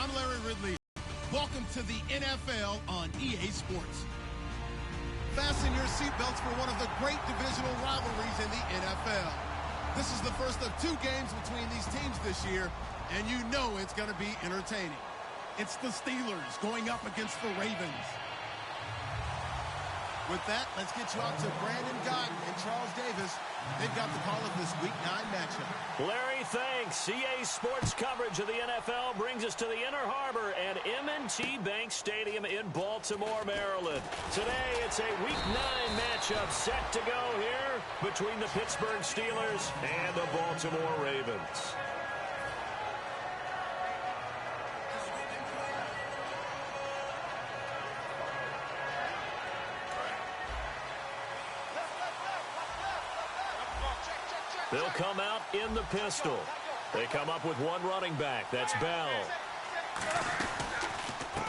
I'm Larry Ridley. Welcome to the NFL on EA Sports. Fasten your seatbelts for one of the great divisional rivalries in the NFL. This is the first of 2 games between these teams this year, and you know it's going to be entertaining. It's the Steelers going up against the Ravens. With that, let's get you out to Brandon Gaudin and Charles Davis. They've got the call of this Week 9 matchup. Larry, thanks. EA Sports coverage of the NFL brings us to the Inner Harbor at M&T Bank Stadium in Baltimore, Maryland. Today, it's a Week 9 matchup set to go here between the Pittsburgh Steelers and the Baltimore Ravens. They'll come out in the pistol. They come up with one running back. That's Bell.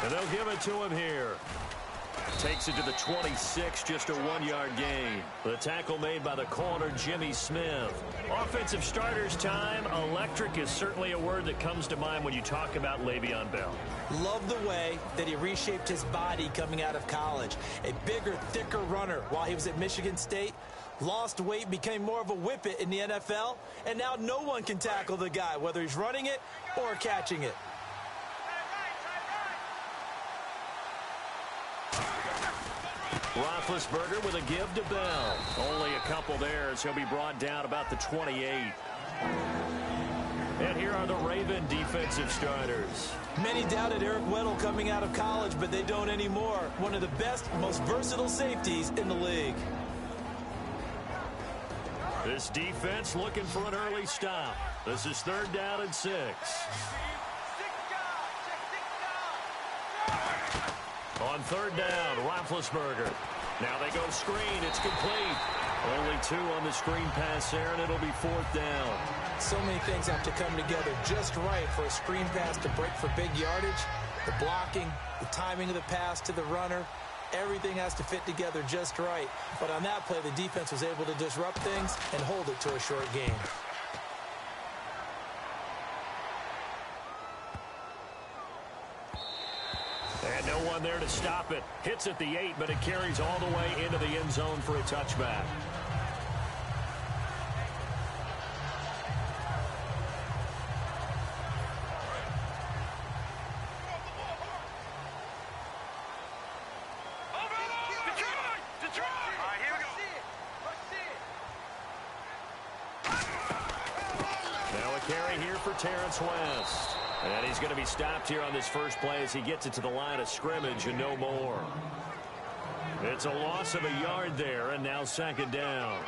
And they'll give it to him here. Takes it to the 26, just a 1-yard gain. The tackle made by the corner, Jimmy Smith. Offensive starters time. Electric is certainly a word that comes to mind when you talk about Le'Veon Bell. Love the way that he reshaped his body coming out of college. A bigger, thicker runner while he was at Michigan State. Lost weight, became more of a whippet in the NFL, and now no one can tackle the guy, whether he's running it or catching it. Roethlisberger with a give to Bell. Only a couple there as he'll be brought down about the 28. And here are the Raven defensive starters. Many doubted Eric Weddle coming out of college, but they don't anymore. One of the best, most versatile safeties in the league. This defense looking for an early stop. This is 3rd down and 6. On 3rd down, Roethlisberger. Now they go screen. It's complete. Only 2 on the screen pass there, and it'll be 4th down. So many things have to come together just right for a screen pass to break for big yardage. The blocking, the timing of the pass to the runner. Everything has to fit together just right. But on that play, the defense was able to disrupt things and hold it to a short game. And no one there to stop it. Hits at the 8, but it carries all the way into the end zone for a touchback. Terrence West. And he's going to be stopped here on this first play as he gets it to the line of scrimmage and no more. It's a loss of a yard there, and now 2nd down.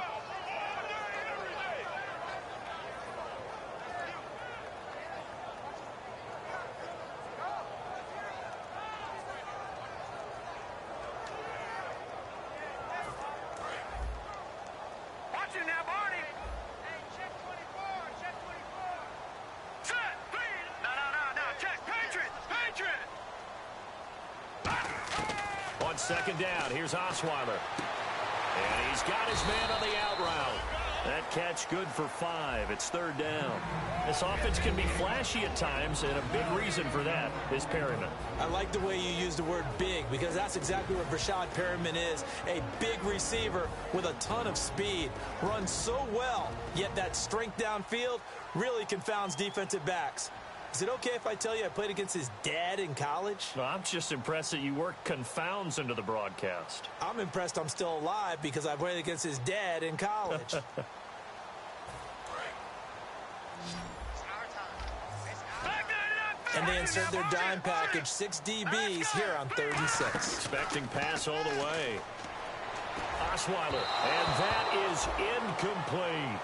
On 2nd down, here's Osweiler. And he's got his man on the out route. That catch good for 5. It's 3rd down. This offense can be flashy at times, and a big reason for that is Perryman. I like the way you use the word big, because that's exactly what Breshad Perryman is. A big receiver with a ton of speed. Runs so well, yet that strength downfield really confounds defensive backs. Is it okay if I tell you I played against his dad in college? Well, I'm just impressed that you worked confounds into the broadcast. I'm impressed I'm still alive because I played against his dad in college. And they insert their dime package, 6 DBs here on 3rd and 6. Expecting pass all the way. Osweiler, and that is incomplete.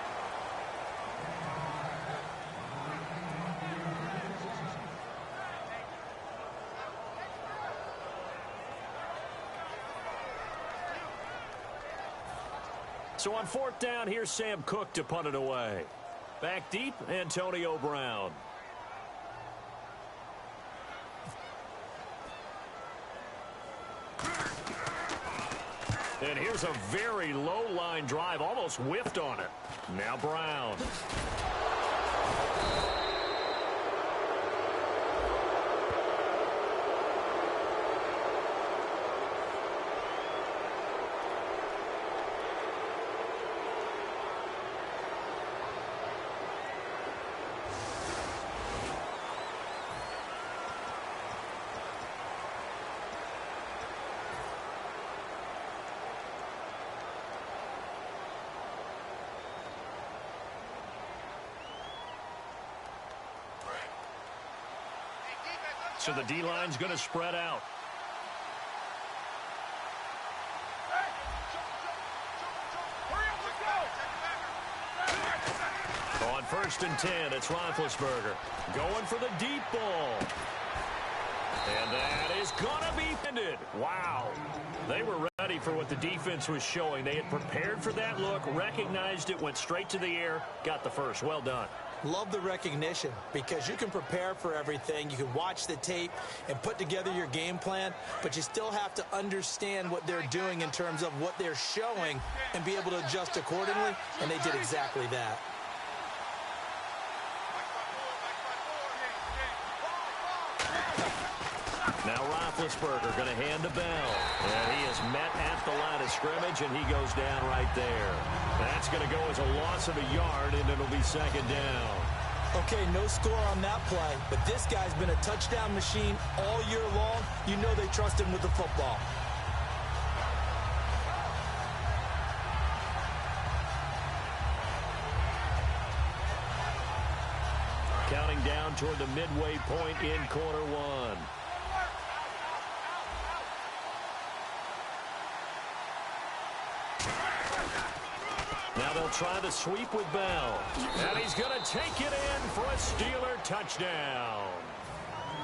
So on 4th down, here's Sam Cook to punt it away. Back deep, Antonio Brown. And here's a very low line drive, almost whiffed on it. Now Brown. So the D-line's going to spread out. On 1st and 10, it's Roethlisberger going for the deep ball. And that is going to be ended. Wow. They were ready for what the defense was showing. They had prepared for that look, recognized it, went straight to the air, got the first. Well done. Love the recognition because you can prepare for everything. You can watch the tape and put together your game plan, but you still have to understand what they're doing in terms of what they're showing and be able to adjust accordingly, and they did exactly that. Now Roethlisberger going to hand to Bell. And he is met at the line of scrimmage, and he goes down right there. That's going to go as a loss of a yard, and it'll be 2nd down. Okay, no score on that play, but this guy's been a touchdown machine all year long. You know they trust him with the football. Counting down toward the midway point in quarter one. Now they'll try the sweep with Bell. And he's going to take it in for a Steeler touchdown.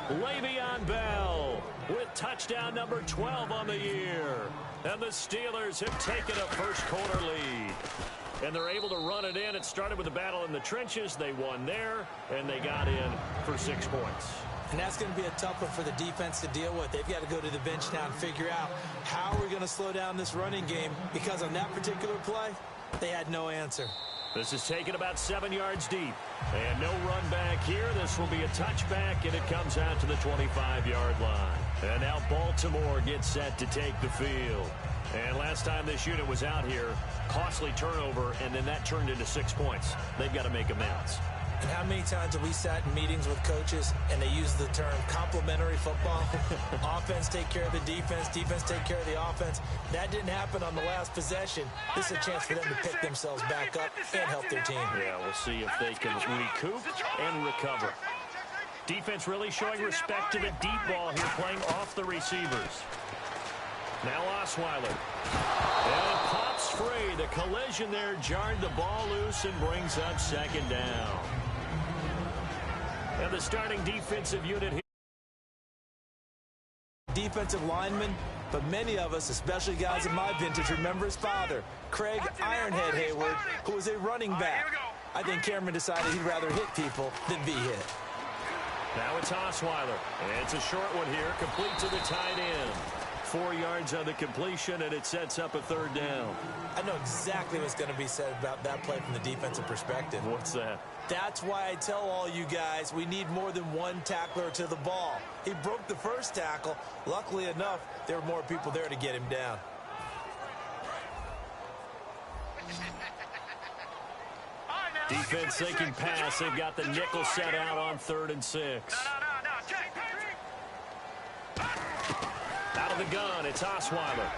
Le'Veon Bell with touchdown number 12 on the year. And the Steelers have taken a first-quarter lead. And they're able to run it in. It started with a battle in the trenches. They won there, and they got in for 6 points. And that's going to be a tough one for the defense to deal with. They've got to go to the bench now and figure out how we're going to slow down this running game, because on that particular play, they had no answer. This is taken about 7 yards deep. And no run back here. This will be a touchback, and it comes out to the 25-yard line. And now Baltimore gets set to take the field. And last time this unit was out here, costly turnover, and then that turned into 6 points. They've got to make amends. And how many times have we sat in meetings with coaches and they use the term complementary football? Offense take care of the defense, defense take care of the offense. That didn't happen on the last possession. This is a chance for them to pick themselves back up and help their team. Yeah, we'll see if they can recoup and recover. Defense really showing respect to the deep ball here, playing off the receivers. Now Osweiler. And it pops free. The collision there jarred the ball loose and brings up 2nd down. And the starting defensive unit here. Defensive lineman, but many of us, especially guys in my vintage, remember his father, Craig Ironhead Hayward, who was a running back. I think Cameron decided he'd rather hit people than be hit. Now it's Osweiler. And it's a short one here, complete to the tight end. 4 yards on the completion, and it sets up a 3rd down. I know exactly what's going to be said about that play from the defensive perspective. What's that? That's why I tell all you guys we need more than one tackler to the ball. He broke the first tackle. Luckily enough, there were more people there to get him down. Defense thinking pass. They've got the nickel set out on 3rd and 6. Out of the gun, it's Osweiler.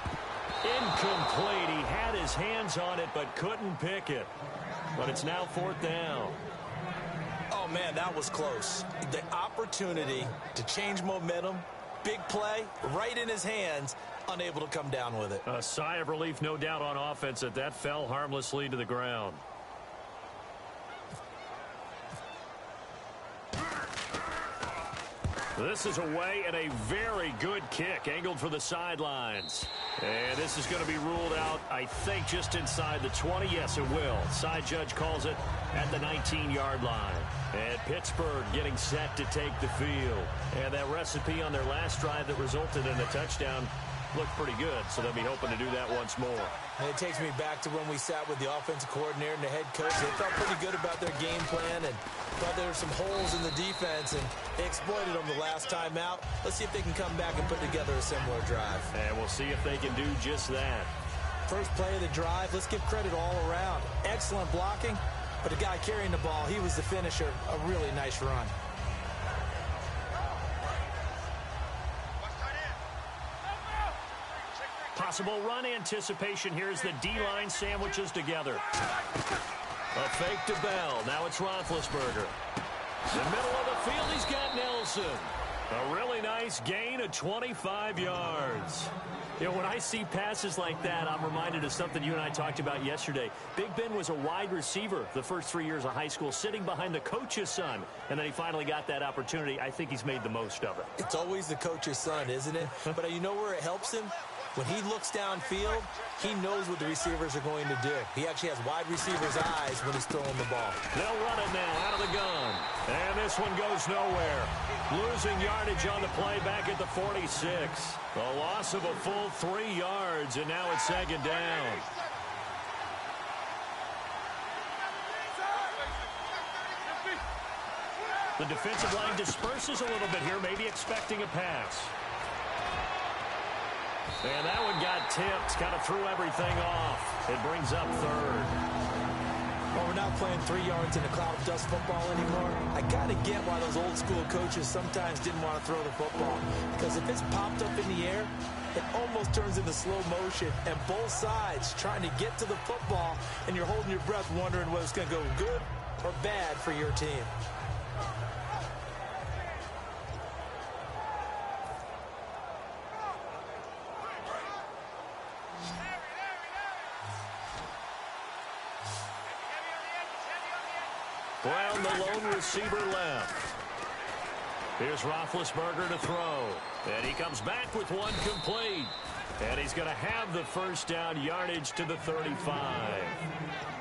Incomplete. He had his hands on it, but couldn't pick it. But it's now 4th down. Oh, man, that was close. The opportunity to change momentum, big play, right in his hands, unable to come down with it. A sigh of relief, no doubt, on offense that fell harmlessly to the ground. This is away, and a very good kick angled for the sidelines. And this is going to be ruled out, I think, just inside the 20. Yes, it will. Side judge calls it at the 19-yard line. And Pittsburgh getting set to take the field. And that recipe on their last drive that resulted in a touchdown looked pretty good, so they'll be hoping to do that once more. And it takes me back to when we sat with the offensive coordinator and the head coach. They felt pretty good about their game plan and thought there were some holes in the defense, and they exploited them the last time out. Let's see if they can come back and put together a similar drive. And we'll see if they can do just that. First play of the drive, let's give credit all around. Excellent blocking, but the guy carrying the ball, he was the finisher. A really nice run. Possible run anticipation here as the D-line sandwiches together. A fake to Bell. Now it's Roethlisberger. The middle of the field, he's got Nelson. A really nice gain of 25 yards. You know, when I see passes like that, I'm reminded of something you and I talked about yesterday. Big Ben was a wide receiver the first 3 years of high school, sitting behind the coach's son. And then he finally got that opportunity. I think he's made the most of it. It's always the coach's son, isn't it? But you know where it helps him? When he looks downfield, he knows what the receivers are going to do. He actually has wide receivers' eyes when he's throwing the ball. They'll run it now out of the gun. And this one goes nowhere. Losing yardage on the play back at the 46. A loss of a full 3 yards, and now it's second down. The defensive line disperses a little bit here, maybe expecting a pass. And that one got tipped, kind of threw everything off. It brings up third. Well, we're not playing 3 yards in a cloud of dust football anymore. I got to get why those old school coaches sometimes didn't want to throw the football. Because if it's popped up in the air, it almost turns into slow motion. And both sides trying to get to the football, and you're holding your breath wondering whether it's going to go good or bad for your team. Brown, the lone receiver, left. Here's Roethlisberger to throw. And he comes back with one complete. And he's going to have the first down, yardage to the 35.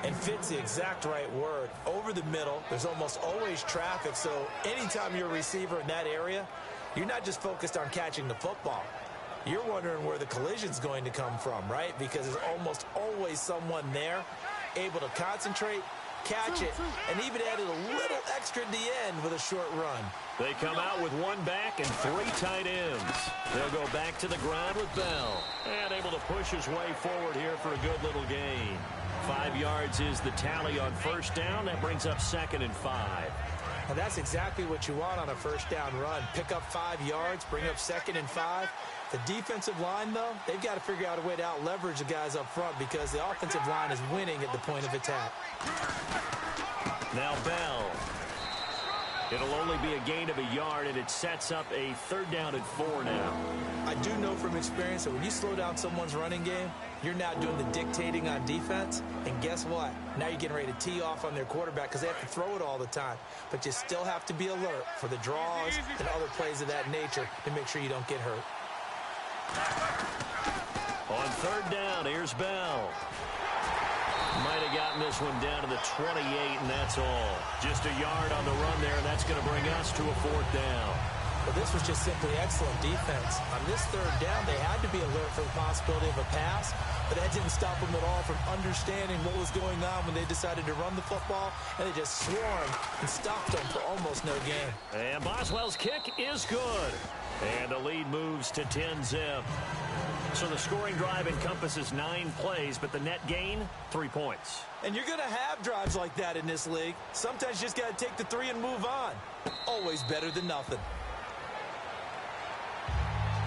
And fits the exact right word. Over the middle, there's almost always traffic. So anytime you're a receiver in that area, you're not just focused on catching the football. You're wondering where the collision's going to come from, right? Because there's almost always someone there able to concentrate, catch it, and even added a little extra at the end with a short run. They come out with one back and 3 tight ends. They'll go back to the ground with Bell. And able to push his way forward here for a good little gain. 5 yards is the tally on first down. That brings up 2nd and 5. And that's exactly what you want on a first down run. Pick up 5 yards, bring up 2nd and 5. The defensive line, though, they've got to figure out a way to out-leverage the guys up front because the offensive line is winning at the point of attack. Now Bell. It'll only be a gain of a yard, and it sets up a 3rd down and 4 now. I do know from experience that when you slow down someone's running game, you're now doing the dictating on defense. And guess what? Now you're getting ready to tee off on their quarterback because they have to throw it all the time. But you still have to be alert for the draws and other plays of that nature to make sure you don't get hurt. On 3rd down, here's Bell. Might have gotten this one down to the 28, and that's all. Just a yard on the run there, and that's going to bring us to a 4th down. Well, this was just simply excellent defense. On this 3rd down, they had to be alert for the possibility of a pass, but that didn't stop them at all from understanding what was going on when they decided to run the football, and they just swarmed and stopped them for almost no gain. And Boswell's kick is good. And the lead moves to 10-zip. So the scoring drive encompasses 9 plays, but the net gain, 3 points. And you're going to have drives like that in this league. Sometimes you just got to take the 3 and move on. Always better than nothing.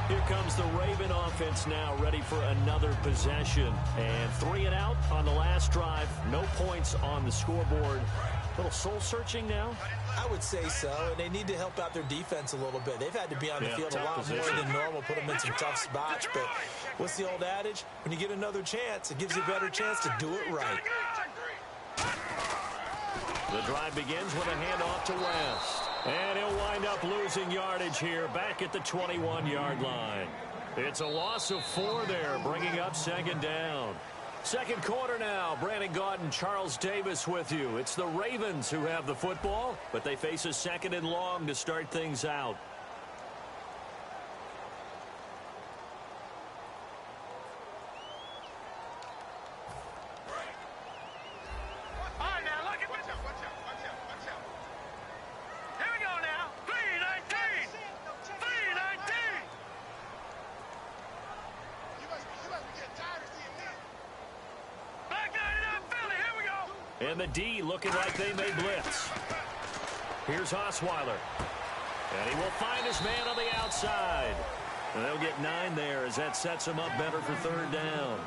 Here comes the Raven offense now, ready for another possession. And 3 and out on the last drive. No points on the scoreboard. A little soul-searching now? I would say so, and they need to help out their defense a little bit. They've had to be on the field a lot more than normal, put them in some tough spots. But what's the old adage? When you get another chance, it gives you a better chance to do it right. The drive begins with a handoff to West. And he'll wind up losing yardage here back at the 21-yard line. It's a loss of 4 there, bringing up 2nd down. Second quarter now. Brandon Gaudin, Charles Davis with you. It's the Ravens who have the football, but they face a 2nd and long to start things out. And the D looking like they may blitz. Here's Osweiler. And he will find his man on the outside. And they'll get 9 there as that sets him up better for 3rd down.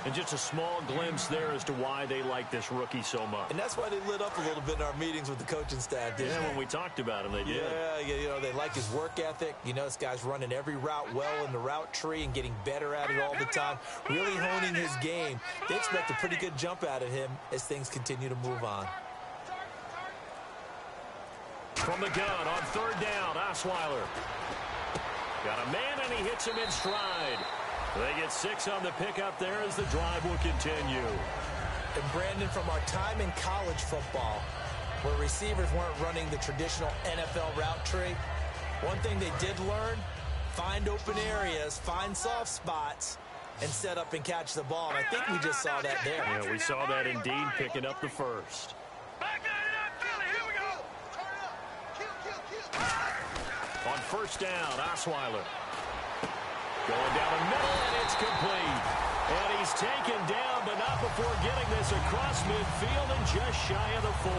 And just a small glimpse there as to why they like this rookie so much. And that's why they lit up a little bit in our meetings with the coaching staff, didn't they? When we talked about him, they did. Yeah, they like his work ethic. This guy's running every route well in the route tree and getting better at it all the time, really honing his game. They expect a pretty good jump out of him as things continue to move on. From the gun on third down, Osweiler. Got a man, and he hits him in stride. They get 6 on the pickup there as the drive will continue. And Brandon, from our time in college football, where receivers weren't running the traditional NFL route tree, one thing they did learn, find open areas, find soft spots, and set up and catch the ball. And I think we just saw that there. Yeah, we saw that indeed, picking up the first. On first down, Osweiler. Going down the middle, and it's complete. And he's taken down, but not before getting this across midfield and just shy of the 40.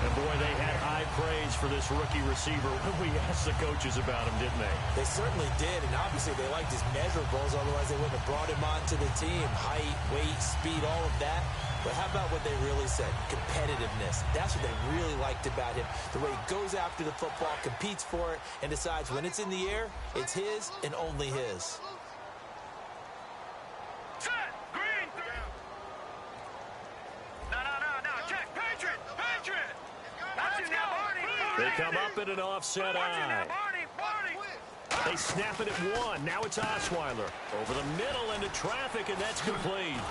And, boy, they had high praise for this rookie receiver when we asked the coaches about him, didn't they? They certainly did, and obviously they liked his measurables, otherwise they wouldn't have brought him onto the team. Height, weight, speed, all of that. But how about what they really said? Competitiveness. That's what they really liked about him. The way he goes after the football, competes for it, and decides when it's in the air, it's his and only his. Set! Green! No, check! Patriot! Let's go! They come up in an offset eye. They snap it at 1. Now it's Osweiler. Over the middle into traffic, and that's complete.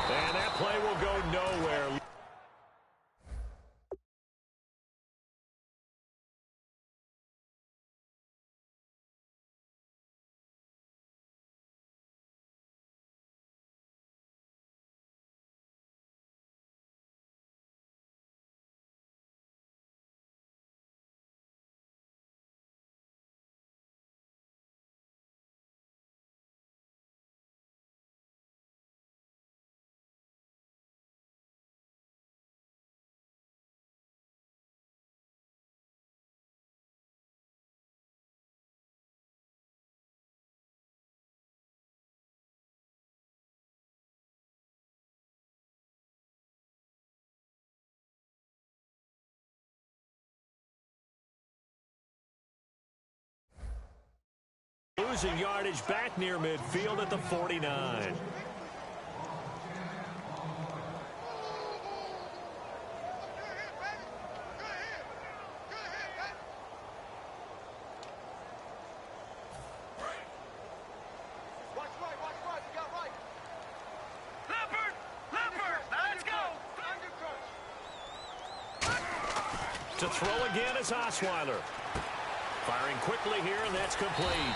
And that play will go nowhere. Losing yardage back near midfield at the 49. Let's go! To throw again is Osweiler. Firing quickly here, and that's complete.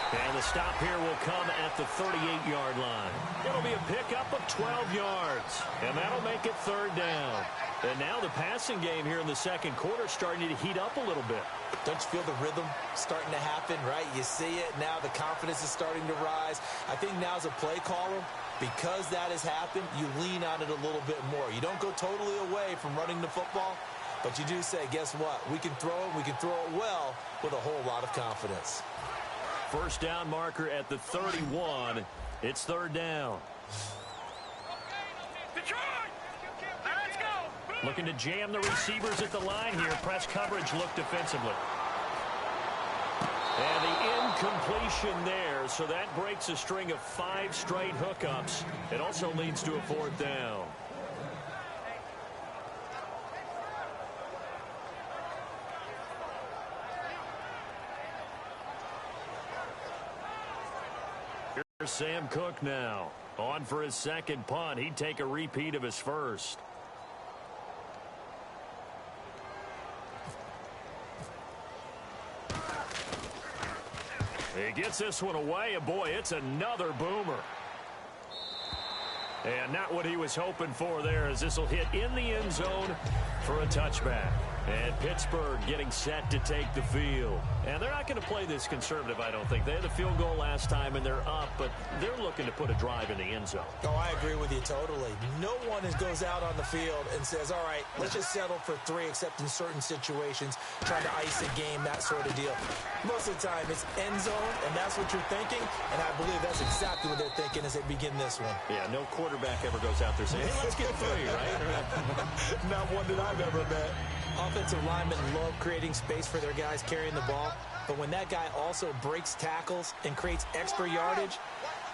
And the stop here will come at the 38-yard line. It'll be a pickup of 12 yards, and that'll make it third down. And now the passing game here in the second quarter starting to heat up a little bit. Don't you feel the rhythm starting to happen, right? You see it now. The confidence is starting to rise. I think now as a play caller, because that has happened, you lean on it a little bit more. You don't go totally away from running the football, but you do say, guess what? We can throw it. We can throw it well with a whole lot of confidence. First down marker at the 31. It's third down. Detroit! Let's go! Looking to jam the receivers at the line here. Press coverage look defensively. And the incompletion there, so that breaks a string of 5 straight hookups. It also leads to a fourth down. Here's Sam Cook now. On for his second punt. He'd take a repeat of his first. He gets this one away, and boy, it's another boomer. And not got what he was hoping for there, as this will hit in the end zone for a touchback. And Pittsburgh getting set to take the field. And they're not going to play this conservative, I don't think. They had the field goal last time, and they're up, but they're looking to put a drive in the end zone. Oh, I agree with you totally. No one goes out on the field and says, all right, let's just settle for 3, except in certain situations, trying to ice a game, that sort of deal. Most of the time, it's end zone, and that's what you're thinking, and I believe that's exactly what they're thinking as they begin this one. Yeah, no quarterback ever goes out there saying, hey, let's get 3, right? Not one that I've ever met. Offensive linemen love creating space for their guys carrying the ball, but when that guy also breaks tackles and creates extra yardage,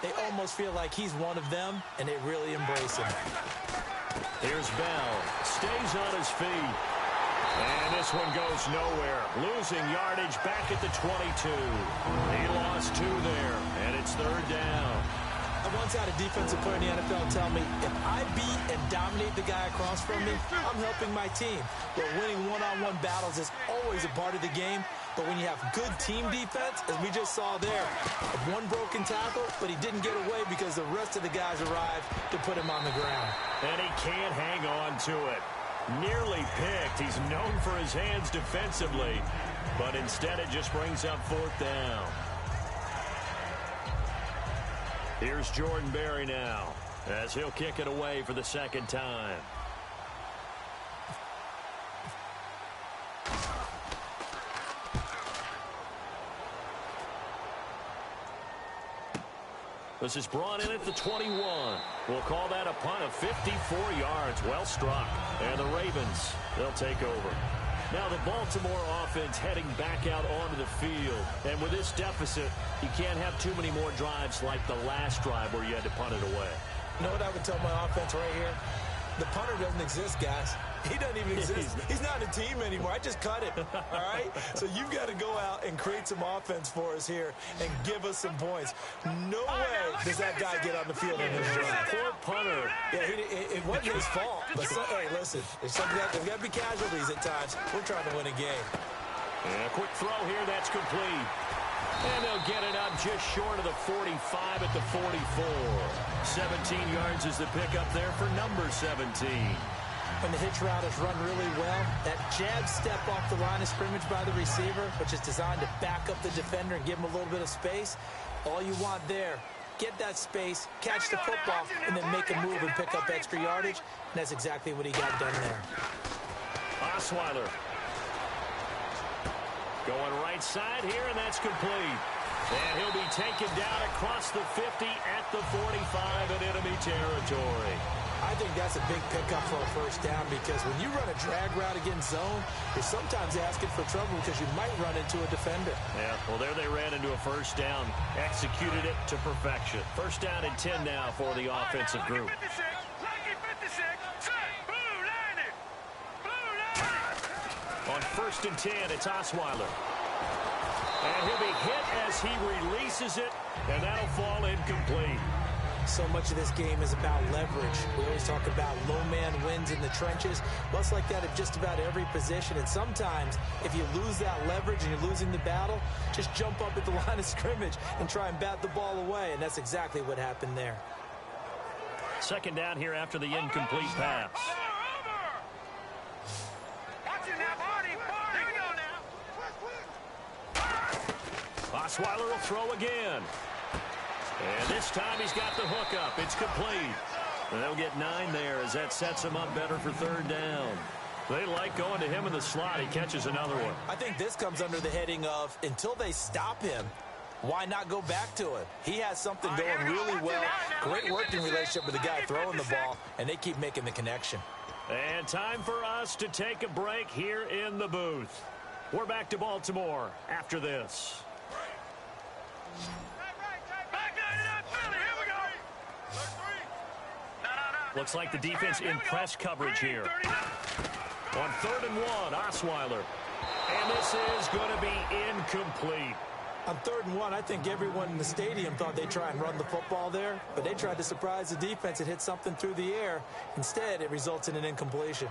they almost feel like he's one of them, and they really embrace him. Here's Bell. Stays on his feet. And this one goes nowhere. Losing yardage back at the 22. He lost 2 there, and it's 3rd down. I once had a defensive player in the NFL tell me, if I beat and dominate the guy across from me, I'm helping my team. But winning one-on-one battles is always a part of the game. But when you have good team defense, as we just saw there, one broken tackle, but he didn't get away because the rest of the guys arrived to put him on the ground. And he can't hang on to it. Nearly picked. He's known for his hands defensively, but instead it just brings up 4th down. Here's Jordan Berry now, as he'll kick it away for the 2nd time. This is brought in at the 21. We'll call that a punt of 54 yards. Well struck. And the Ravens, they'll take over. Now the Baltimore offense heading back out onto the field. And with this deficit, you can't have too many more drives like the last drive where you had to punt it away. You know what I would tell my offense right here? The punter doesn't exist, guys. He doesn't even exist. He's not a team anymore. I just cut him, all right? So you've got to go out and create some offense for us here and give us some points. No way does that guy get on the field in this drive. Poor punter. Yeah, it wasn't his fault. But hey, listen, there's got to be casualties at times. We're trying to win a game. And a quick throw here. That's complete. And they'll get it up just short of the 45 at the 44. 17 yards is the pickup there for number 17. When the hitch route is run really well, that jab step off the line of scrimmage by the receiver, which is designed to back up the defender and give him a little bit of space, all you want there, get that space, catch the football, and then make a move and pick up extra yardage. And that's exactly what he got done there. Osweiler. Going right side here, and that's complete. And he'll be taken down across the 50 at the 45 in enemy territory. I think that's a big pickup for a 1st down, because when you run a drag route against zone, you're sometimes asking for trouble because you might run into a defender. Yeah, well, there they ran into a 1st down. Executed it to perfection. 1st down and 10 now for the offensive group. On 1st and 10, it's Osweiler. And he'll be hit as he releases it, and that'll fall incomplete. So much of this game is about leverage. We always talk about low man wins in the trenches. Well, it's like that at just about every position. And sometimes, if you lose that leverage and you're losing the battle, just jump up at the line of scrimmage and try and bat the ball away. And that's exactly what happened there. 2nd down here after the incomplete pass. Osweiler will throw again. And this time he's got the hook up. It's complete. And they'll get 9 there as that sets him up better for 3rd down. They like going to him in the slot. He catches another one. I think this comes under the heading of, until they stop him, why not go back to it? He has something going really well. Great working relationship with the guy throwing the ball, and they keep making the connection. And time for us to take a break here in the booth. We're back to Baltimore after this. Looks like the defense in press coverage here. On 3rd and 1, Osweiler. And this is going to be incomplete. On 3rd and 1, I think everyone in the stadium thought they'd try and run the football there, but they tried to surprise the defense and hit something through the air. Instead, it results in an incompletion.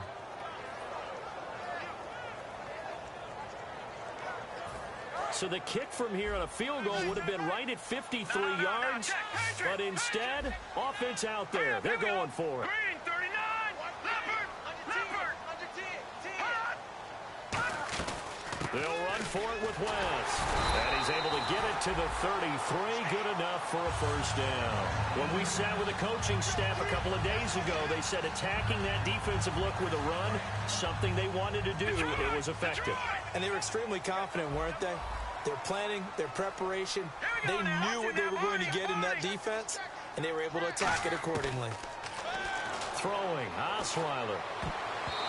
So the kick from here on a field goal would have been right at 53 yards, but instead, offense out there. They're going for it. Green, 39. Leopard. They'll run for it with West. And he's able to get it to the 33. Good enough for a first down. When we sat with the coaching staff a couple of days ago, they said attacking that defensive look with a run, something they wanted to do. It was effective. And they were extremely confident, weren't they? Their planning, their preparation, they knew what they were going to get in that defense, and they were able to attack it accordingly. Throwing, Osweiler.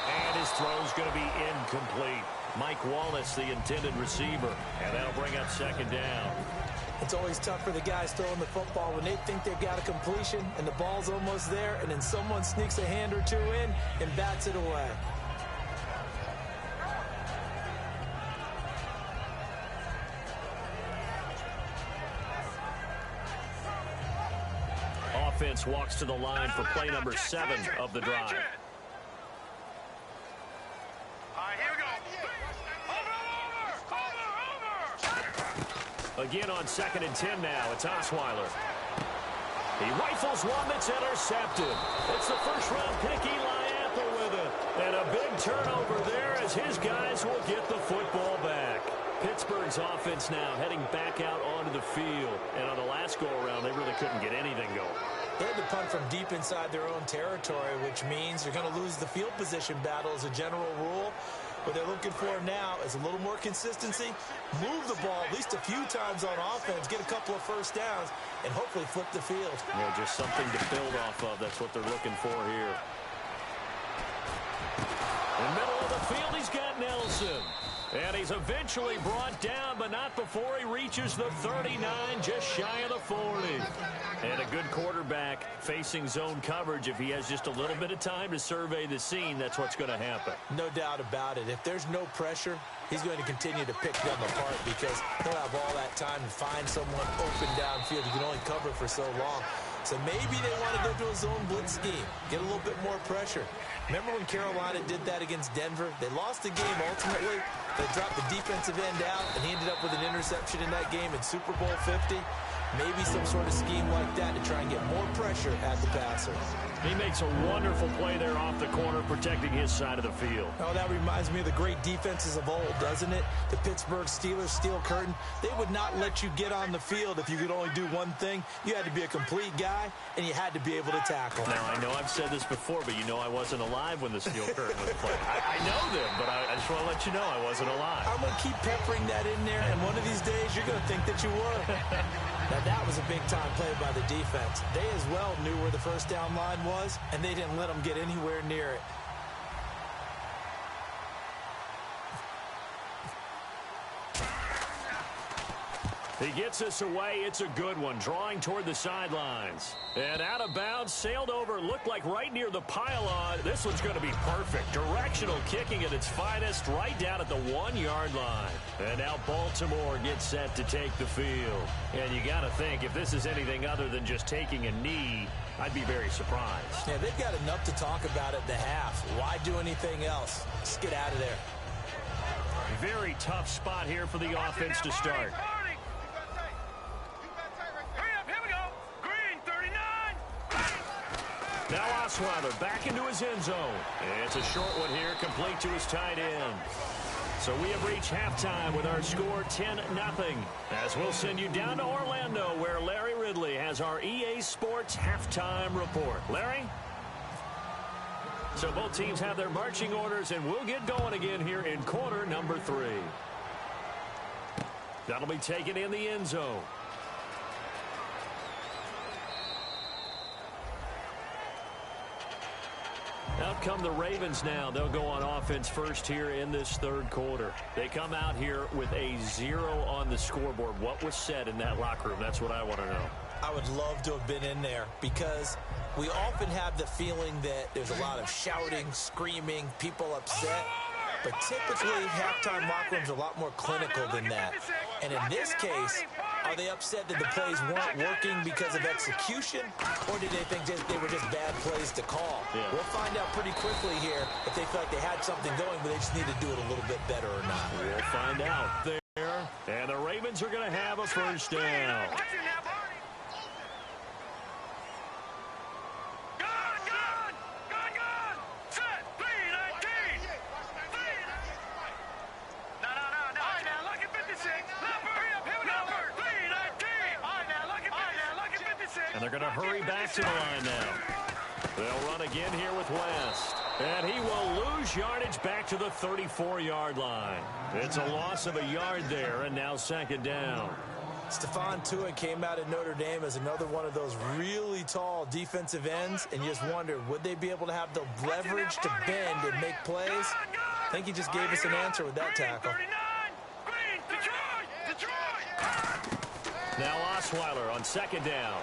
And his throw's going to be incomplete. Mike Wallace, the intended receiver, and that'll bring up second down. It's always tough for the guys throwing the football when they think they've got a completion and the ball's almost there, and then someone sneaks a hand or two in and bats it away. Offense walks to the line for play number 7 of the drive. Again on 2nd and 10 now. It's Osweiler. He rifles one that's intercepted. It's the first-round pick, Eli Apple with it. And a big turnover there as his guys will get the football back. Pittsburgh's offense now heading back out onto the field. And on the last go-around, they really couldn't get anything going. They had to punt from deep inside their own territory, which means you're going to lose the field position battle as a general rule. What they're looking for now is a little more consistency, move the ball at least a few times on offense, get a couple of first downs, and hopefully flip the field. Yeah, just something to build off of. That's what they're looking for here. In the middle of the field, he's got Nelson. And he's eventually brought down, but not before he reaches the 39, just shy of the 40. And a good quarterback facing zone coverage. If he has just a little bit of time to survey the scene, that's what's going to happen. No doubt about it. If there's no pressure, he's going to continue to pick them apart because he'll have all that time to find someone open downfield. You can only cover for so long. So maybe they want to go to a zone blitz scheme, get a little bit more pressure. Remember when Carolina did that against Denver? They lost the game ultimately. They dropped the defensive end out, and he ended up with an interception in that game in Super Bowl 50. Maybe some sort of scheme like that to try and get more pressure at the passer. He makes a wonderful play there off the corner, protecting his side of the field. Oh, that reminds me of the great defenses of old, doesn't it? The Pittsburgh Steelers steel curtain. They would not let you get on the field if you could only do one thing. You had to be a complete guy, and you had to be able to tackle. Now, I know I've said this before, but you know I wasn't alive when the steel curtain was played. I know them, but I just want to let you know I wasn't alive. I'm going to keep peppering that in there, and one of these days you're going to think that you were. Now, that was a big-time play by the defense. They as well knew where the first down line was, and they didn't let them get anywhere near it. He gets us away. It's a good one, drawing toward the sidelines. And out of bounds, sailed over, looked like right near the pylon. This one's going to be perfect. Directional kicking at its finest, right down at the 1-yard line. And now Baltimore gets set to take the field. And you got to think, if this is anything other than just taking a knee, I'd be very surprised. Yeah, they've got enough to talk about at the half. Why do anything else? Just get out of there. Very tough spot here for the offense to start. Now Osweiler back into his end zone. It's a short one here, complete to his tight end. So we have reached halftime with our score 10-0. As we'll send you down to Orlando, where Larry Ridley has our EA Sports halftime report. Larry? So both teams have their marching orders, and we'll get going again here in quarter number 3. That'll be taken in the end zone. Out come the Ravens now. They'll go on offense first here in this third quarter. They come out here with a 0 on the scoreboard. What was said in that locker room? That's what I want to know. I would love to have been in there because we often have the feeling that there's a lot of shouting, screaming, people upset. But typically, halftime locker rooms are a lot more clinical than that. And in this case, are they upset that the plays weren't working because of execution? Or did they think they were just bad plays to call? Yeah. We'll find out pretty quickly here if they feel like they had something going, but they just need to do it a little bit better or not. We'll find out there. And the Ravens are going to have a first down. And they're going to hurry back to the line now. They'll run again here with West. And he will lose yardage back to the 34-yard line. It's a loss of a yard there, and now second down. Stephon Tuitt came out of Notre Dame as another one of those really tall defensive ends, and you just wondered, would they be able to have the leverage to bend and make plays? I think he just gave us an answer with that tackle. Now Osweiler on second down.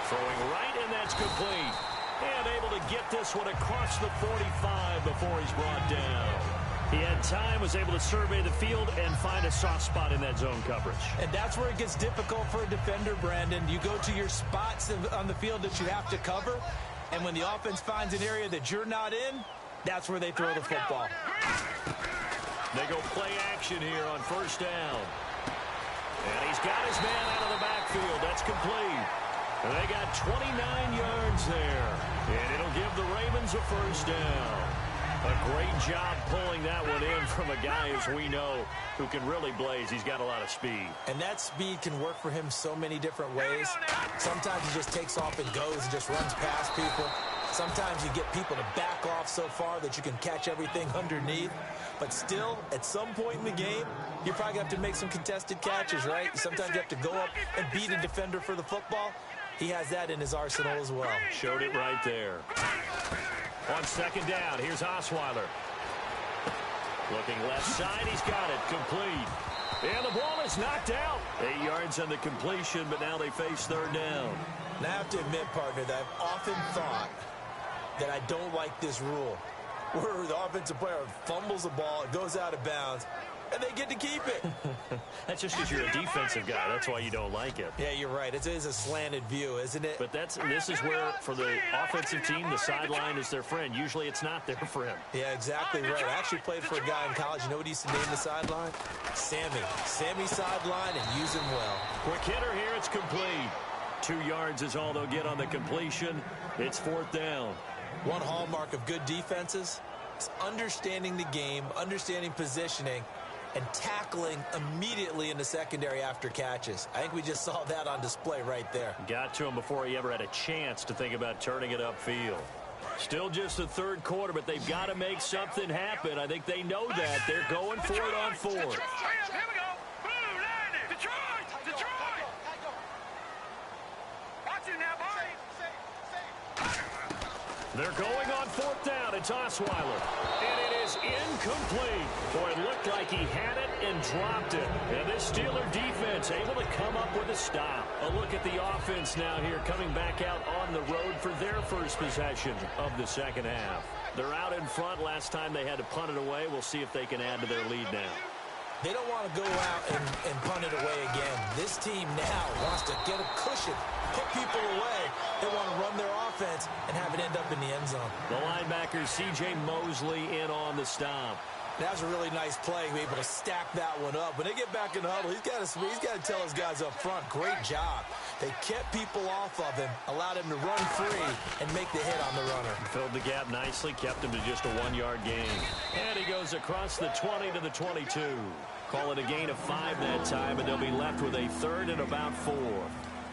Throwing right, and that's complete. And able to get this one across the 45 before he's brought down. He had time, was able to survey the field and find a soft spot in that zone coverage. And that's where it gets difficult for a defender, Brandon. You go to your spots on the field that you have to cover, and when the offense finds an area that you're not in, that's where they throw the football. They go play action here on first down. And he's got his man out of the backfield. That's complete. And they got 29 yards there. And it'll give the Ravens a first down. A great job pulling that one in from a guy, as we know, who can really blaze. He's got a lot of speed. And that speed can work for him so many different ways. Sometimes he just takes off and goes and just runs past people. Sometimes you get people to back off so far that you can catch everything underneath. But still, at some point in the game, you're probably going to have to make some contested catches, right? Sometimes you have to go up and beat a defender for the football. He has that in his arsenal as well. Showed it right there. On second down, here's Osweiler. Looking left side, he's got it. Complete. And the ball is knocked out. 8 yards on the completion, but now they face third down. And I have to admit, partner, that I've often thought that I don't like this rule, where the offensive player fumbles the ball, it goes out of bounds, and they get to keep it. That's just because you're a defensive guy. That's why you don't like it. Yeah, you're right. It is a slanted view, isn't it? But this is where, for the offensive team, the sideline is their friend. Usually it's not there for him. Yeah, exactly right. I actually played for a guy in college. You know what he used to name the sideline? Sammy. Sammy sideline, and use him well. Quick hitter here. It's complete. 2 yards is all they'll get on the completion. It's fourth down. One hallmark of good defenses is understanding the game, understanding positioning, and tackling immediately in the secondary after catches. I think we just saw that on display right there. Got to him before he ever had a chance to think about turning it upfield. Still just the third quarter, but they've got to make something happen. I think they know that. They're going for it on fourth. Here we go. Blue line. Detroit. Detroit. Watch it now, boy. They're going on fourth down. It's Osweiler. And it is incomplete. Boy, it looked like he had it and dropped it. And this Steeler defense able to come up with a stop. A look at the offense now here, coming back out on the road for their first possession of the second half. They're out in front. Last time they had to punt it away. We'll see if they can add to their lead now. They don't want to go out and punt it away again. This team now wants to get a cushion, put people away. They want to run their offense and have it end up in the end zone. The linebacker, C.J. Mosley, in on the stop. That was a really nice play, be able to stack that one up. When they get back in the huddle, he's got to tell his guys up front, great job. They kept people off of him, allowed him to run free and make the hit on the runner. Filled the gap nicely, kept him to just a 1-yard gain. And he goes across the 20 to the 22. Call it a gain of 5 that time, and they'll be left with a third and about 4.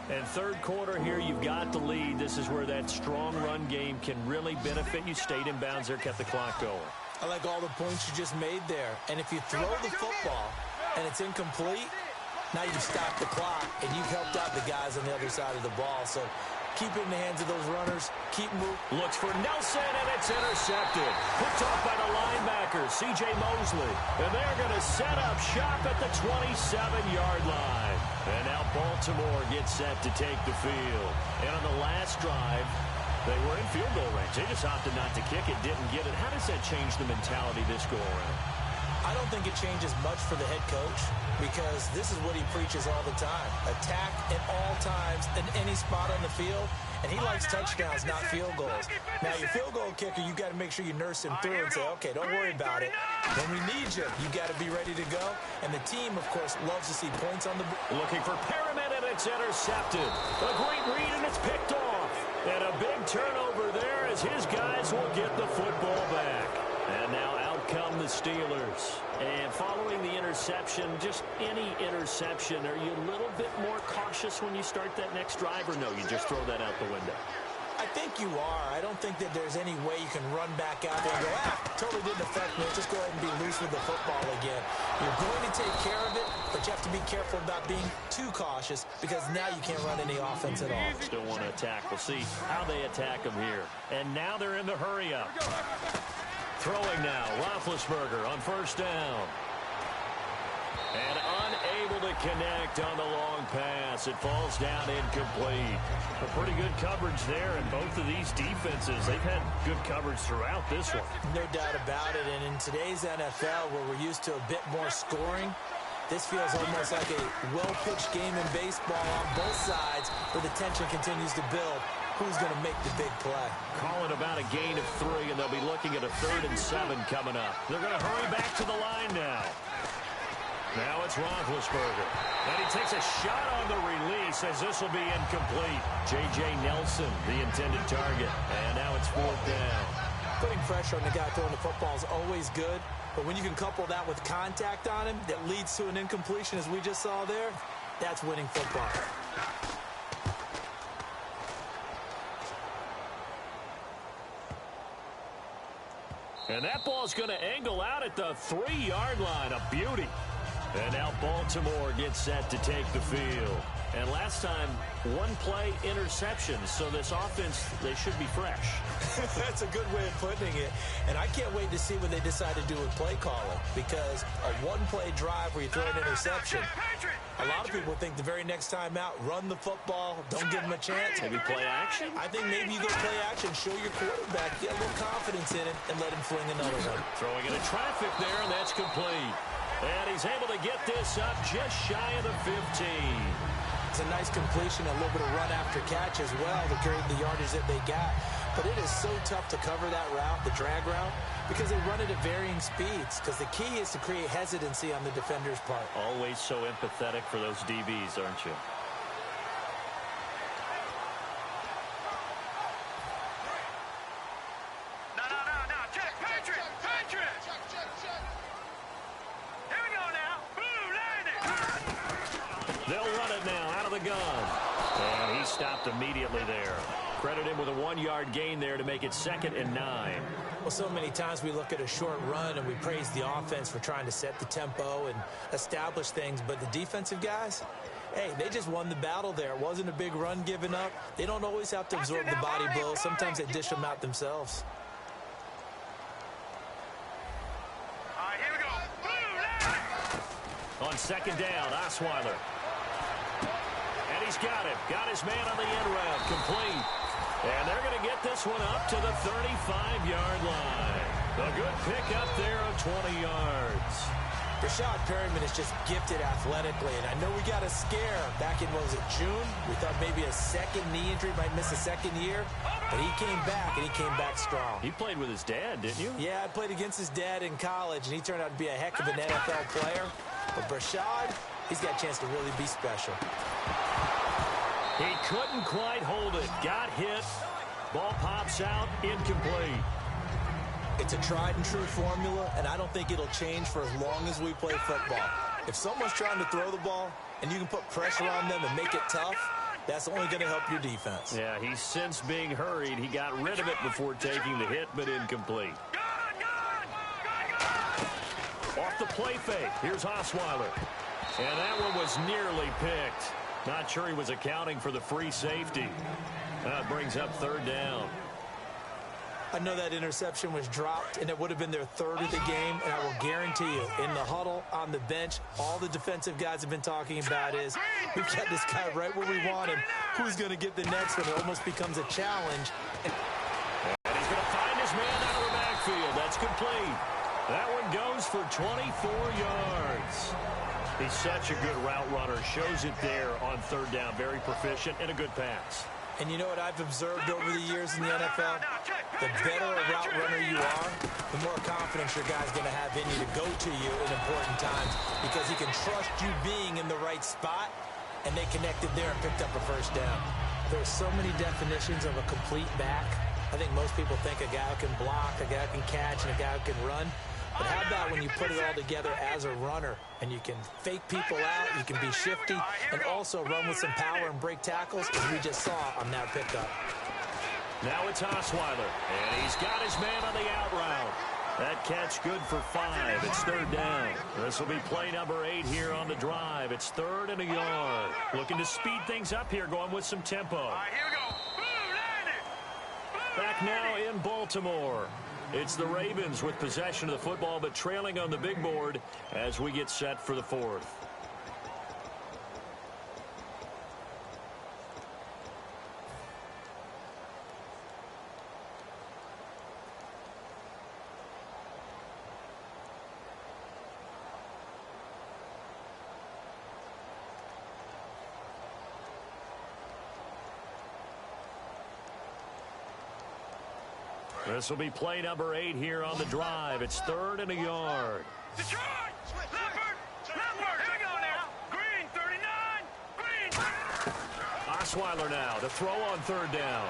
And third quarter here, you've got the lead. This is where that strong run game can really benefit you. Stayed in bounds there, kept the clock going. I like all the points you just made there. And if you throw the football and it's incomplete, now you've stopped the clock and you've helped out the guys on the other side of the ball. So keep it in the hands of those runners. Keep moving. Looks for Nelson, and it's intercepted. Picked off by the linebacker, C.J. Mosley. And they're going to set up shop at the 27-yard line. And now Baltimore gets set to take the field. And on the last drive, they were in field goal range. They just opted not to kick it, didn't get it. How does that change the mentality this go around? I don't think it changes much for the head coach because this is what he preaches all the time. Attack at all times in any spot on the field, and he likes touchdowns, not field goals. Now, your field goal kicker, you got to make sure you nurse him through and say, okay, don't worry about it. When we need you, you got to be ready to go. And the team, of course, loves to see points on the board. Looking for Perriman, and it's intercepted. A great read, and it's picked off. And a big turnover there as his guys will get the football back. And now out come the Steelers. And following the interception, just any interception, are you a little bit more cautious when you start that next drive, or no, you just throw that out the window? I think you are. I don't think that there's any way you can run back out there and go, totally didn't affect me. Just go ahead and be loose with the football again. You're going to take care of it, but you have to be careful about being too cautious because now you can't run any offense at all. Still want to attack. We'll see how they attack them here. And now they're in the hurry up. Throwing now, Roethlisberger on first down. And unable to connect on the long pass. It falls down incomplete. A pretty good coverage there, and both of these defenses, they've had good coverage throughout this one. No doubt about it, and in today's NFL, where we're used to a bit more scoring, this feels almost like a well-pitched game in baseball on both sides, where the tension continues to build. Who's going to make the big play? Calling about a gain of 3, and they'll be looking at a 3rd and 7 coming up. They're going to hurry back to the line now. Now it's Roethlisberger. And he takes a shot on the release as this will be incomplete. J.J. Nelson, the intended target. And now it's 4th down. Putting pressure on the guy throwing the football is always good. But when you can couple that with contact on him that leads to an incompletion, as we just saw there, that's winning football. And that ball's going to angle out at the 3-yard line. A beauty. And now Baltimore gets set to take the field. And last time, one play interception. So this offense, they should be fresh. That's a good way of putting it. And I can't wait to see what they decide to do with play calling. Because a one-play drive where you throw an interception, a lot of people think the very next time out, run the football, don't give them a chance. Maybe play action? I think maybe you go play action, show your quarterback, get a little confidence in it, and let him fling another one. Throwing into traffic there, and that's complete. And he's able to get this up just shy of the 15. It's a nice completion, a little bit of run after catch as well to create the yardage that they got. But it is so tough to cover that route, the drag route, because they run it at varying speeds. Because the key is to create hesitancy on the defender's part. Always so empathetic for those DBs, aren't you? Stopped immediately there. Credit him with a 1-yard gain there to make it 2nd and 9. Well, so many times we look at a short run and we praise the offense for trying to set the tempo and establish things, but the defensive guys, hey, they just won the battle there. It wasn't a big run given up. They don't always have to absorb the body blows. Sometimes they dish them out themselves. All right, here we go. On 2nd down, Osweiler. He's got it. Got his man on the end route. Complete. And they're going to get this one up to the 35-yard line. A good pickup there of 20 yards. Rashad Perriman is just gifted athletically, and I know we got a scare back in, what was it, June? We thought maybe a second knee injury, might miss a second year, but he came back, and he came back strong. He played with his dad, didn't you? Yeah, I played against his dad in college, and he turned out to be a heck of an NFL player. But Rashad, he's got a chance to really be special. He couldn't quite hold it. Got hit. Ball pops out. Incomplete. It's a tried-and-true formula, and I don't think it'll change for as long as we play football. If someone's trying to throw the ball, and you can put pressure on them and make it tough, that's only going to help your defense. Yeah, he's since being hurried. He got rid of it before taking the hit, but incomplete. Off the play fake. Here's Osweiler. And that one was nearly picked. Not sure he was accounting for the free safety. That brings up 3rd down. I know that interception was dropped, and it would have been their 3rd of the game, and I will guarantee you, in the huddle, on the bench, all the defensive guys have been talking about is, we've got this guy right where we want him. Who's going to get the next one? It almost becomes a challenge. And he's going to find his man out of the backfield. That's complete. That one goes for 24 yards. He's such a good route runner. Shows it there on 3rd down. Very proficient and a good pass. And you know what I've observed over the years in the NFL? The better a route runner you are, the more confidence your guy's going to have in you to go to you in important times because he can trust you being in the right spot, and they connected there and picked up a first down. There's so many definitions of a complete back. I think most people think a guy who can block, a guy who can catch, and a guy who can run. But how about when you put it all together as a runner and you can fake people out, you can be shifty, and also run with some power and break tackles, as we just saw on that pickup. Now it's Osweiler, and he's got his man on the out route. That catch good for 5. It's third down. This will be play number 8 here on the drive. It's 3rd and a yard. Looking to speed things up here, going with some tempo. All right, here we go. Boom, landed. Back now in Baltimore. It's the Ravens with possession of the football, but trailing on the big board as we get set for the 4th. This will be play number 8 here on the drive. It's 3rd and a yard. Detroit! Leopard! Here we go now. Green, 39. Green. Osweiler now to throw on 3rd down.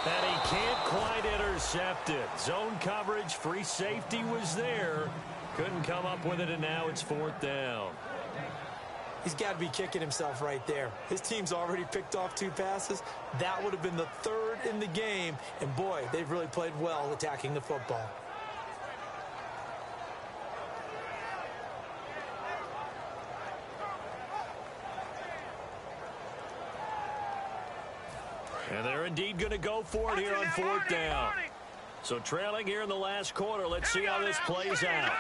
And he can't quite intercept it. Zone coverage, free safety was there. Couldn't come up with it, and now it's 4th down. He's got to be kicking himself right there. His team's already picked off 2 passes. That would have been the 3rd in the game. And, boy, they've really played well attacking the football. And they're indeed going to go for it here on 4th down. So trailing here in the last quarter. Let's see how this plays out.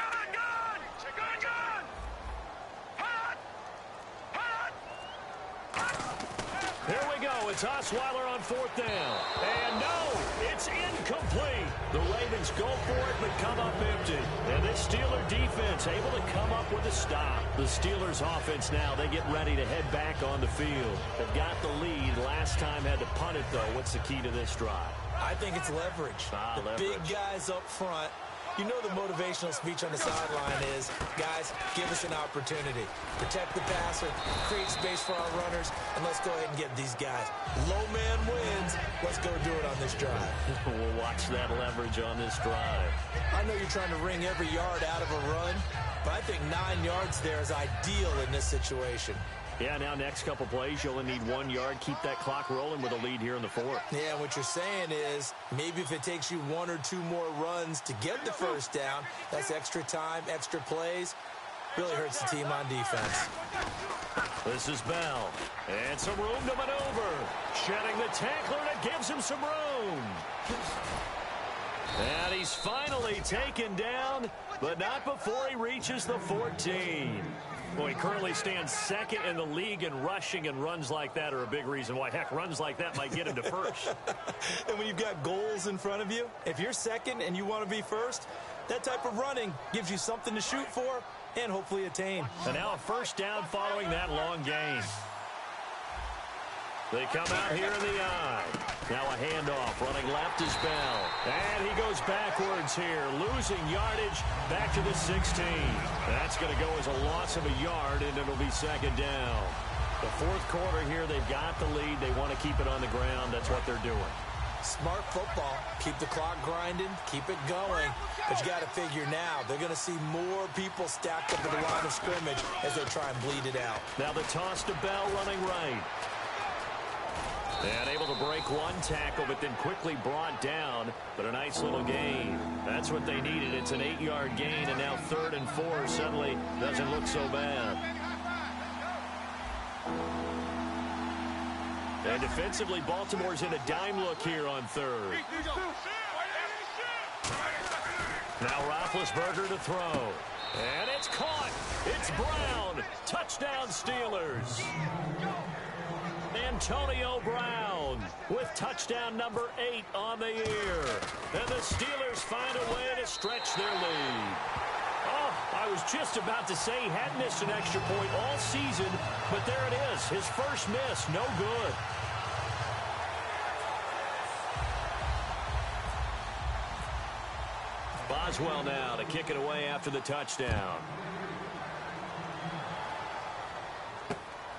Here we go. It's Osweiler on 4th down. And no, it's incomplete. The Ravens go for it but come up empty. And this Steeler defense able to come up with a stop. The Steelers offense now, they get ready to head back on the field. They've got the lead. Last time had to punt it, though. What's the key to this drive? I think it's leverage. Leverage. Big guys up front. You know the motivational speech on the sideline is, guys, give us an opportunity. Protect the passer, create space for our runners, and let's go ahead and get these guys. Low man wins. Let's go do it on this drive. We'll watch that leverage on this drive. I know you're trying to wring every yard out of a run, but I think 9 yards there is ideal in this situation. Yeah, now next couple plays, you'll only need 1 yard. Keep that clock rolling with a lead here in the 4th. Yeah, what you're saying is maybe if it takes you 1 or 2 more runs to get the first down, that's extra time, extra plays. Really hurts the team on defense. This is Bell. And some room to maneuver. Shedding the tackler, and it gives him some room. And he's finally taken down, but not before he reaches the 14. Well, he currently stands 2nd in the league in rushing, and runs like that are a big reason why. Heck, runs like that might get him to 1st. And when you've got goals in front of you, if you're 2nd and you want to be 1st, that type of running gives you something to shoot for and hopefully attain. And now a first down following that long gain. They come out here in the eye. Now a handoff. Running left is Bell. And he goes backwards here. Losing yardage back to the 16. That's going to go as a loss of a yard, and it'll be 2nd down. The 4th quarter here, they've got the lead. They want to keep it on the ground. That's what they're doing. Smart football. Keep the clock grinding. Keep it going. But you got to figure now, they're going to see more people stacked up at the line of scrimmage as they try and bleed it out. Now the toss to Bell running right. And able to break 1 tackle, but then quickly brought down. But a nice little gain. That's what they needed. It's an 8-yard gain, and now 3rd and 4 suddenly doesn't look so bad. And defensively, Baltimore's in a dime look here on 3rd. Now Roethlisberger to throw. And it's caught. It's Brown. Touchdown Steelers. Antonio Brown with touchdown number 8 on the year. And the Steelers find a way to stretch their lead. Oh, I was just about to say he had missed an extra point all season, but there it is. His first miss, no good. Boswell now to kick it away after the touchdown.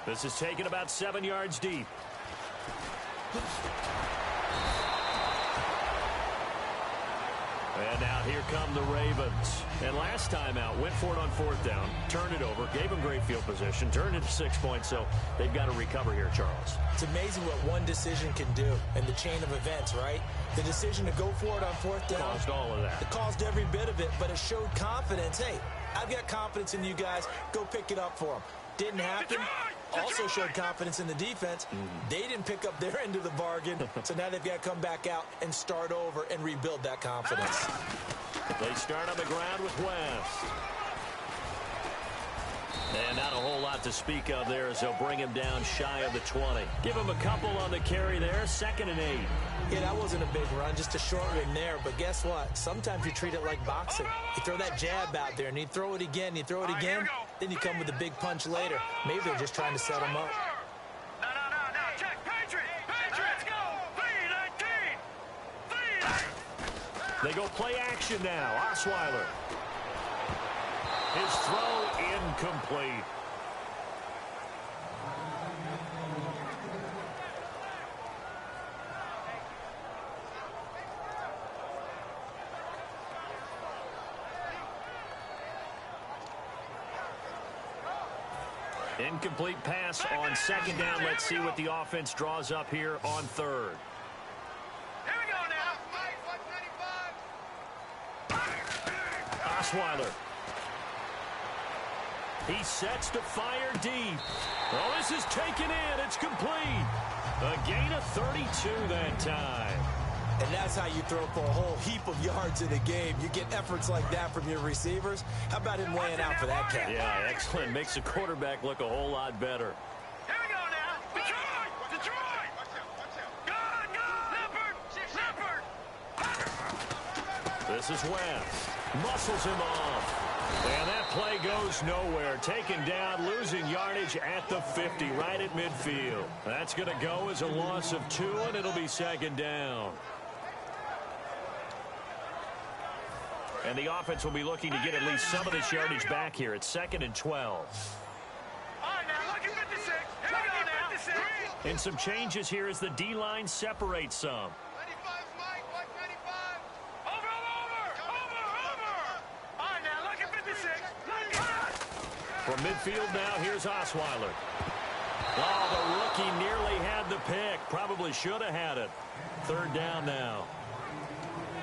This is taken about 7 yards deep. And now here come the Ravens. And last time out, went for it on 4th down, turned it over, gave them great field position, turned it to 6 points, so they've got to recover here, Charles. It's amazing what one decision can do in the chain of events, right? The decision to go for it on 4th down. Caused all of that. It caused every bit of it, but it showed confidence. Hey, I've got confidence in you guys. Go pick it up for them. Didn't happen. Also showed confidence in the defense. They didn't pick up their end of the bargain, so now they've got to come back out and start over and rebuild that confidence. They start on the ground with West. And not a whole lot to speak of there as they'll bring him down shy of the 20. Give him a couple on the carry there, 2nd and 8. Yeah, that wasn't a big run, just a short one there. But guess what? Sometimes you treat it like boxing. You throw that jab out there, and you throw it again, you throw it again, then you come with a big punch later. Maybe they're just trying to set him up. No, check. Patriots, go. 3-19. They go play action now. Osweiler. His throw incomplete. Incomplete pass on 2nd down. Let's see what the offense draws up here on 3rd. Here we go now. Osweiler. He sets to fire deep. Oh, this is taken in. It's complete. A gain of 32 that time. And that's how you throw for a whole heap of yards in a game. You get efforts like that from your receivers. How about him laying out for that catch? Yeah, excellent. Makes the quarterback look a whole lot better. Here we go now. Detroit. Go. Leopard. This is West. Muscles him off. And that play goes nowhere. Taken down, losing yardage at the 50, right at midfield. That's going to go as a loss of 2, and it'll be 2nd down. And the offense will be looking to get at least some of this yardage back here. It's 2nd and 12. All right, now, look at 56. Here we go now. 56. And some changes here as the D-line separates some. 95's Mike, 195. Over. All right, now, look at 56. From midfield now, here's Osweiler. Oh, the rookie nearly had the pick. Probably should have had it. 3rd down now.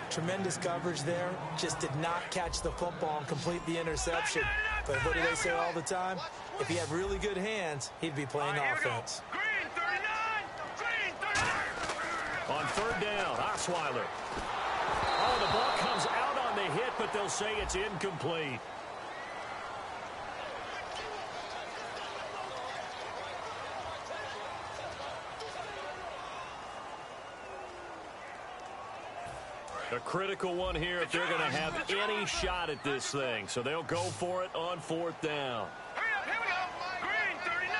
Tremendous coverage there. Just did not catch the football and complete the interception. But what do they say all the time? If he had really good hands, he'd be playing offense. Green 39. On 3rd down, Osweiler. Oh, the ball comes out on the hit, but they'll say it's incomplete. A critical one here if they're going to have any shot at this thing. So they'll go for it on 4th down. Here we go. Green 39.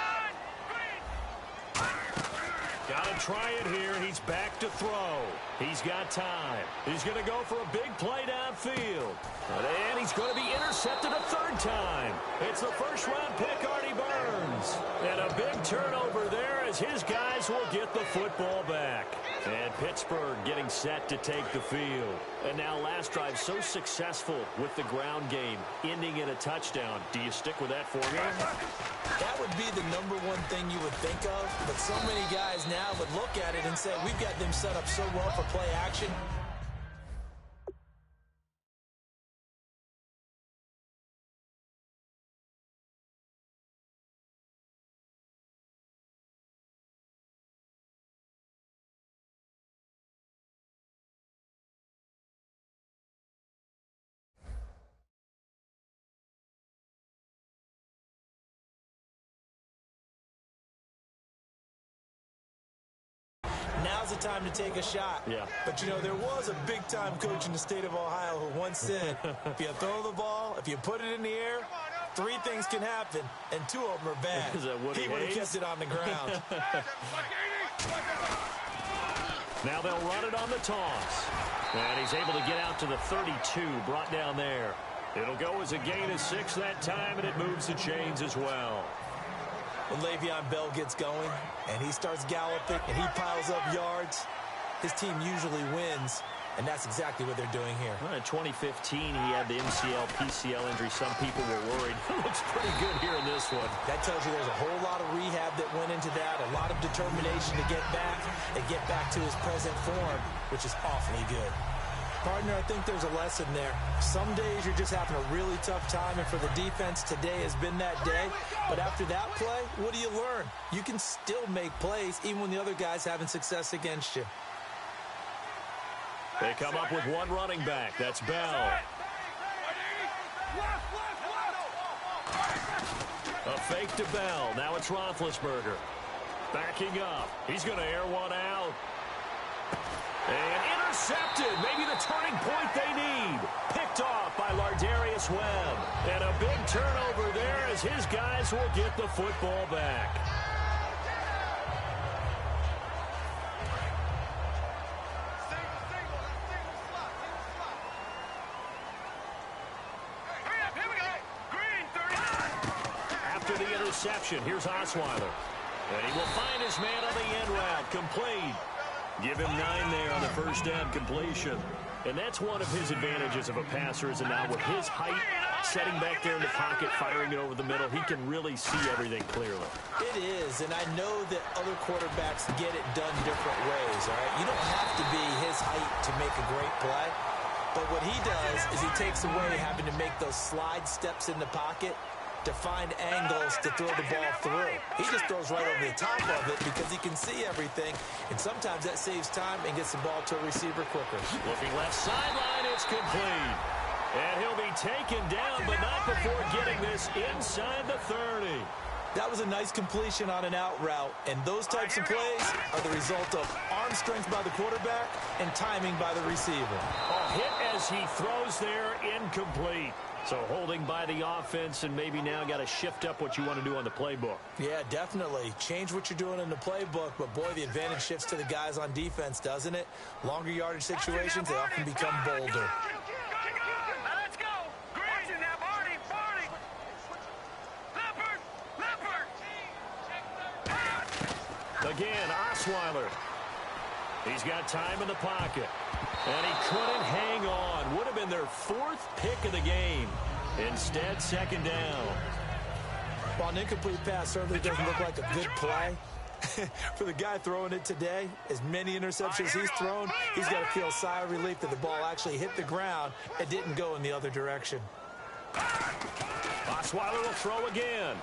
Got to try it here. He's back to throw. He's got time. He's going to go for a big play downfield. And he's going to be intercepted a 3rd time. It's the 1st-round pick, Artie Burns. And a big turnover there as his guys will get the football back. And Pittsburgh getting set to take the field. And now last drive so successful with the ground game, ending in a touchdown. Do you stick with that formula? That would be the #1 thing you would think of, but so many guys now would look at it and say, we've got them set up so well for play action. Now's the time to take a shot. Yeah. But, you know, there was a big-time coach in the state of Ohio who once said, if you throw the ball, if you put it in the air, 3 things can happen, and 2 of them are bad. Is that Woody He would have Hayes? kept it on the ground. Now they'll run it on the toss. And he's able to get out to the 32, brought down there. It'll go as a gain of 6 that time, and it moves the chains as well. When Le'Veon Bell gets going and he starts galloping and he piles up yards, his team usually wins, and that's exactly what they're doing here. Well, in 2015, he had the MCL, PCL injury. Some people were worried. He looks pretty good here in this one. That tells you there's a whole lot of rehab that went into that, a lot of determination to get back and get back to his present form, which is awfully good. Partner, I think there's a lesson there. Some days you're just having a really tough time, and for the defense, today has been that day. But after that play, what do you learn? You can still make plays even when the other guy's having success against you. They come up with one running back. That's Bell. A fake to Bell. Now it's Roethlisberger. Backing up. He's going to air one out. And intercepted. Maybe the turning point they need. Picked off by Lardarius Webb. And a big turnover there as his guys will get the football back. After the interception, here's Osweiler. And he will find his man on the end route. Complete. Give him 9 there on the first down completion. And that's one of his advantages of a passer, is now with his height, setting back there in the pocket, firing it over the middle, he can really see everything clearly. It is, and I know that other quarterbacks get it done different ways, all right? You don't have to be his height to make a great play. But what he does is he takes away having to make those slide steps in the pocket to find angles to throw the ball through. He just throws right over the top of it because he can see everything, and sometimes that saves time and gets the ball to a receiver quicker. Looking left sideline, it's complete. And he'll be taken down, but not before getting this inside the 30. That was a nice completion on an out route, and those types of plays are the result of arm strength by the quarterback and timing by the receiver. A hit as he throws there, incomplete. So holding by the offense, and maybe now got to shift up what you want to do on the playbook. Yeah, definitely. Change what you're doing in the playbook, but boy, the advantage shifts to the guys on defense, doesn't it? Longer yardage situations, they often become bolder. Let's go. Green. Now, Barney. Leopard. Again, Osweiler. He's got time in the pocket. And he couldn't hang on. Would have been their 4th pick of the game. Instead, second down. While an incomplete pass certainly doesn't look like a good play, for the guy throwing it today, as many interceptions he's thrown, he's got to feel a sigh of relief that the ball actually hit the ground and didn't go in the other direction. Osweiler will throw again.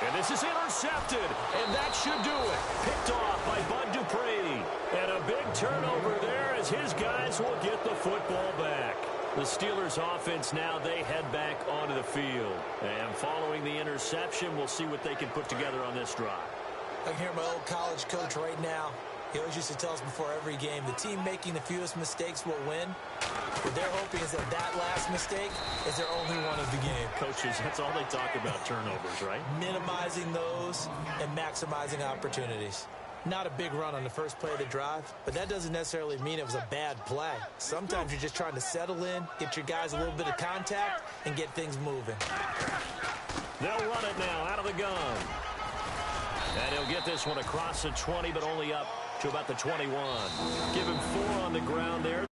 And this is intercepted, and that should do it. Picked off by Bud Dupree. And a big turnover there as his guys will get the football back. The Steelers offense now, they head back onto the field. And following the interception, we'll see what they can put together on this drive. I can hear my old college coach right now. He always used to tell us before every game, the team making the fewest mistakes will win. What they're hoping is that that last mistake is their only one of the game. Coaches, that's all they talk about, turnovers, right? Minimizing those and maximizing opportunities. Not a big run on the first play of the drive, but that doesn't necessarily mean it was a bad play. Sometimes you're just trying to settle in, get your guys a little bit of contact, and get things moving. They'll run it now out of the gun. And he'll get this one across the 20, but only up to about the 21. Give him 4 on the ground there.